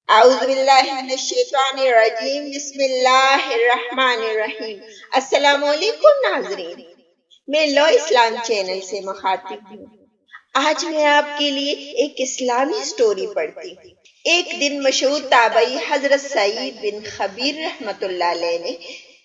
اعوذ باللہ من الشیطان الرجیم بسم اللہ الرحمن الرحیم۔ السلام علیکم ناظرین، میں لو اسلام چینل سے مخاطب ہوں۔ آج میں آپ کے لیے ایک اسلامی سٹوری پڑھتی ہوں۔ ایک دن مشہور تابعی حضرت سعید بن خبیر رحمت اللہ علیہ نے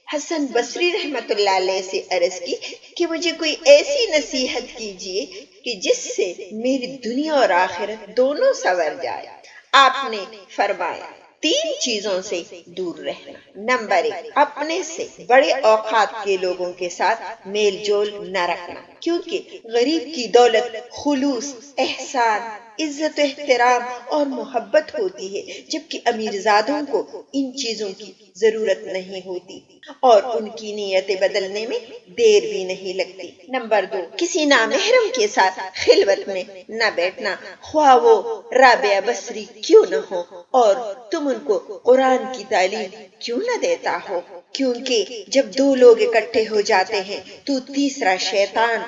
حسن بصری رحمت اللہ علیہ سے عرض کی کہ مجھے کوئی ایسی نصیحت کیجیے کہ جس سے میری دنیا اور آخرت دونوں سنور جائے۔ آپ نے فرمایا، تین چیزوں سے دور رہنا۔ نمبر 1، اپنے سے بڑے اوقات کے لوگوں کے ساتھ میل جول نہ رکھنا، کیونکہ غریب کی دولت خلوص، احسان، عزت و احترام اور محبت ہوتی ہے، جبکہ امیرزادوں کو ان چیزوں کی ضرورت نہیں ہوتی اور ان کی نیتیں بدلنے میں دیر بھی نہیں لگتی۔ نمبر 2، کسی نامحرم کے ساتھ خلوت میں نہ بیٹھنا، خواہ وہ رابعہ بصری کیوں نہ ہو اور تم ان کو قرآن کی تعلیم کیوں نہ دیتا ہو، کیونکہ جب دو لوگ اکٹھے ہو جاتے ہیں تو تیسرا شیطان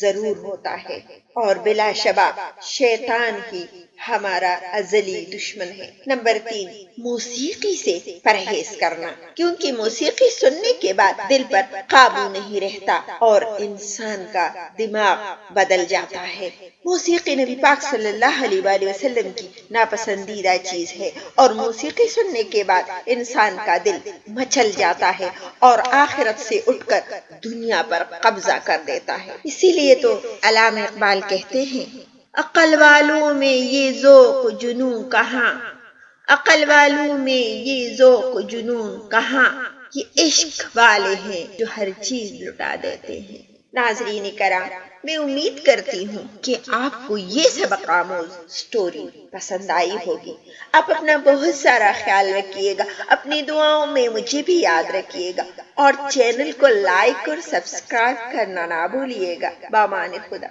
ضرور ہوتا ہے، اور بلا شبہ شیطان ہی ہمارا ازلی دشمن ہے۔ نمبر 3، موسیقی سے پرہیز کرنا، کیونکہ موسیقی سننے کے بعد دل پر قابو نہیں رہتا اور انسان کا دماغ بدل جاتا ہے۔ موسیقی نبی پاک صلی اللہ علیہ وآلہ وسلم کی ناپسندیدہ چیز ہے، اور موسیقی سننے کے بعد انسان کا دل مچل جاتا ہے اور آخرت سے اٹھ کر دنیا پر قبضہ کر دیتا ہے۔ اسی لیے تو علامہ اقبال کہتے ہیں، عقل والوں میں یہ ذوق جنون کہاں، عقل والوں میں یہ ذوق جنون کہاں، یہ عشق والے ہیں جو ہر چیز لٹا دیتے ہیں۔ ناظرین کرام، میں امید کرتی ہوں کہ آپ کو یہ سبق آموز سٹوری پسند آئی ہوگی۔ آپ اپنا بہت سارا خیال رکھیے گا، اپنی دعاؤں میں مجھے بھی یاد رکھیے گا، اور چینل کو لائک اور سبسکرائب کرنا نہ بھولیے گا۔ بامان خدا۔